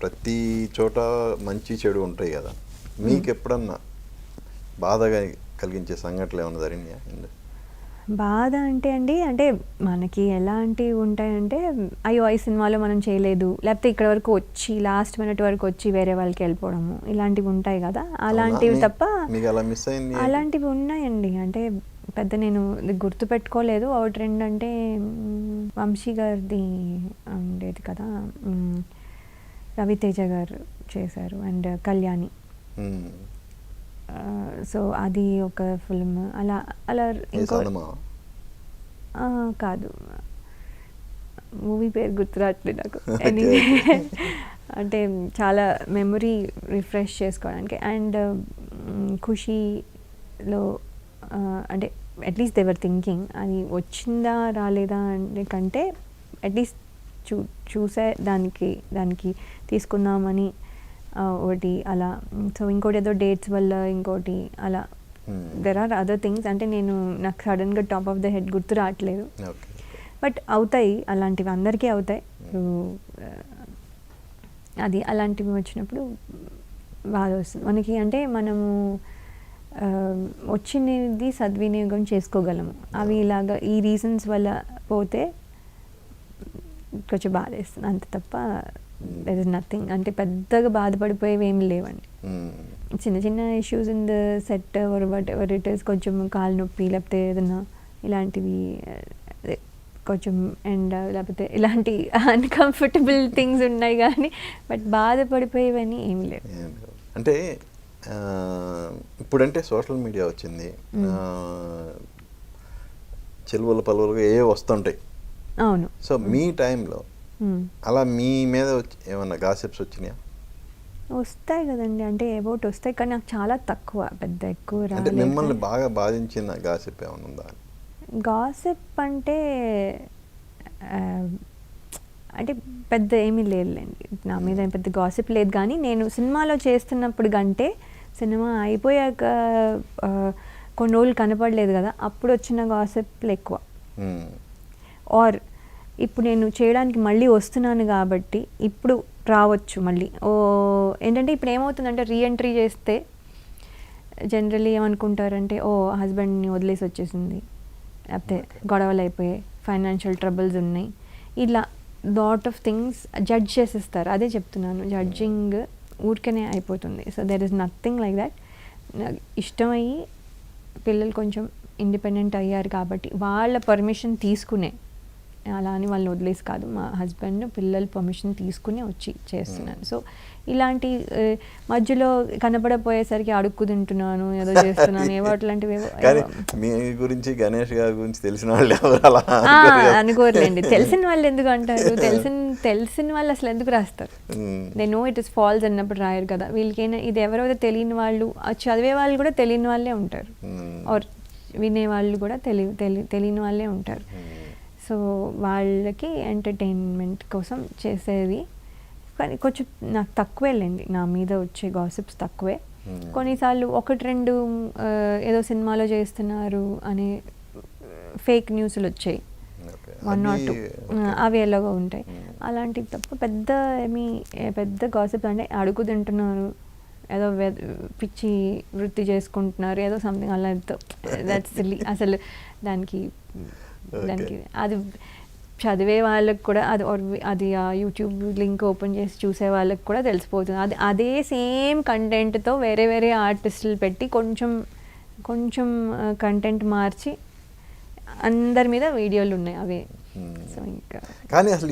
ప్రతి చోట మంచి చెడు ఉంటాయి కదా, మీకు ఎప్పుడన్నా బాధగా కలిగించే సంఘటనలు ఏమైనా జరిగినాయా? బాధ అంటే అండి, అంటే మనకి ఎలాంటివి ఉంటాయంటే, అయ్యో ఈ సినిమాలో మనం చేయలేదు, లేకపోతే ఇక్కడ వరకు వచ్చి లాస్ట్ మినిట్ వరకు వచ్చి వేరే వాళ్ళకి వెళ్ళిపోవడము, ఇలాంటివి ఉంటాయి కదా. అలాంటివి తప్ప అలాంటివి ఉన్నాయండి. అంటే పెద్ద నేను గుర్తుపెట్టుకోలేదు. ఒకటి రెండు అంటే వంశీ గారిది ఉండేది కదా, రవితేజ గారు చేశారు, అండ్ కళ్యాణి. సో అది ఒక ఫిల్మ్. అలా అలా ఇంకో కాదు, మూవీ పేరు గుర్తురాట్లేదు నాకు. అంటే చాలా మెమరీ రిఫ్రెష్ చేసుకోవడానికి. అండ్ ఖుషీలో అంటే అట్లీస్ట్ దేవర్ థింకింగ్ అది వచ్చిందా రాలేదా అంటే కంటే అట్లీస్ట్ చూసే దానికి తీసుకుందామని ఒకటి అలా. సో ఇంకోటి ఏదో డేట్స్ వల్ల ఇంకోటి అలా. There are other things. అంటే నాకు సడన్గా టాప్ ఆఫ్ ద హెడ్ గుర్తు రావట్లేదు, బట్ అవుతాయి అలాంటివి, అందరికీ అవుతాయి. అది అలాంటివి వచ్చినప్పుడు బాధ వస్తుంది మనకి. అంటే మనము వచ్చినది సద్వినియోగం చేసుకోగలము. అవి ఇలాగా ఈ రీజన్స్ వల్ల పోతే కొంచెం బాధ వేస్తుంది, అంత తప్ప దెర్ ఇస్ నథింగ్. అంటే పెద్దగా బాధపడిపోయేవి ఏమి లేవండి. చిన్న చిన్న issues in the set or whatever it is, కొంచెం కాలు నొప్పి లేకపోతే ఏదన్నా ఇలాంటివి కొంచెం, అండ్ లేకపోతే ఇలాంటి అన్కంఫర్టబుల్ థింగ్స్ ఉన్నాయి కానీ బట్ బాధపడిపోయేవని ఏమి లేవు. అంటే ఇప్పుడంటే సోషల్ మీడియా వచ్చింది, చెలువలు పలువులుగా ఏ వస్తుంటాయి. అవును. సో మీ టైంలో అలా మీ మీద ఏమన్నా గాసిప్స్ వచ్చినాయా? వస్తాయి కదండి, అంటే అబౌట్ వస్తాయి, కానీ నాకు చాలా తక్కువ, పెద్ద ఎక్కువ రాలేదు. అంటే మిమ్మల్ని బాగా బాధించిన గాసిప్ ఏమైనా ఉందా? గాసిప్ అంటే అంటే పెద్ద ఏమీ లేదులేండి నా మీద, పెద్ద గాసిప్ లేదు. కానీ నేను సినిమాలో చేస్తున్నప్పుడు కంటే సినిమా అయిపోయాక కొన్ని రోజులు కనపడలేదు కదా, అప్పుడు వచ్చిన గాసిప్లు ఎక్కువ. ఆర్ ఇప్పుడు నేను చేయడానికి మళ్ళీ వస్తున్నాను కాబట్టి ఇప్పుడు రావచ్చు మళ్ళీ. ఏంటంటే ఇప్పుడు ఏమవుతుందంటే రీఎంట్రీ చేస్తే జనరల్లీ ఏమనుకుంటారంటే, హస్బెండ్ని వదిలేసి వచ్చేసింది, లేకపోతే గొడవలు అయిపోయాయి, ఫైనాన్షియల్ ట్రబుల్స్ ఉన్నాయి, ఇలా లాట్ ఆఫ్ థింగ్స్ జడ్జ్ చేసేస్తారు. అదే చెప్తున్నాను, జడ్జింగ్ ఊరికనే అయిపోతుంది. So there is nothing like that. ఇష్టమయ్యి పిల్లలు కొంచెం ఇండిపెండెంట్ అయ్యారు కాబట్టి వాళ్ళ పర్మిషన్ తీసుకునే, అలా అని వాళ్ళని వదిలేసి కాదు, మా హస్బెండ్ పిల్లల పర్మిషన్ తీసుకుని వచ్చి చేస్తున్నాను. సో ఇలాంటి మధ్యలో కనపడపోయేసరికి అడుక్కు తింటున్నాను, ఏదో చేస్తున్నాను, ఏవో అట్లాంటివి మీ గురించి గణేష్ గారి గురించి తెలిసిన వాళ్ళు అనుకోరులేండి. తెలిసిన వాళ్ళు ఎందుకు అంటారు? తెలిసిన వాళ్ళు అసలు ఎందుకు రాస్తారు? They know it is false అన్నప్పుడు రాయరు కదా. వీళ్ళకైనా ఇది ఎవరైతే తెలియని వాళ్ళు, చదివే వాళ్ళు కూడా తెలియని వాళ్ళే ఉంటారు, ఆర్ వినేవాళ్ళు కూడా తెలియని వాళ్ళే ఉంటారు. సో వాళ్ళకి ఎంటర్టైన్మెంట్ కోసం చేసేది. కానీ కొంచెం నాకు తక్కువేలేండి, నా మీద వచ్చే గాసిప్స్ తక్కువే. కొన్నిసార్లు ఒకటి రెండు ఏదో సినిమాలో చేస్తున్నారు అనే ఫేక్ న్యూస్లు వచ్చాయి, 1 or 2, అవి ఎలాగో ఉంటాయి. అలాంటివి తప్ప పెద్ద గాసిప్ అంటే అడుగు తింటున్నారు, ఏదో పిచ్చి వృత్తి చేసుకుంటున్నారు, ఏదో సంథింగ్ అలా, దట్స్ సిల్లీ. అసలు దానికి అది చదివే వాళ్ళకి కూడా అది ఆ యూట్యూబ్ లింక్ ఓపెన్ చేసి చూసే వాళ్ళకి కూడా తెలిసిపోతుంది. అదే సేమ్ కంటెంట్తో వేరే ఆర్టిస్టులు పెట్టి కొంచెం కంటెంట్ మార్చి అందరి మీద వీడియోలు ఉన్నాయి అవే. సో ఇంకా కానీ అసలు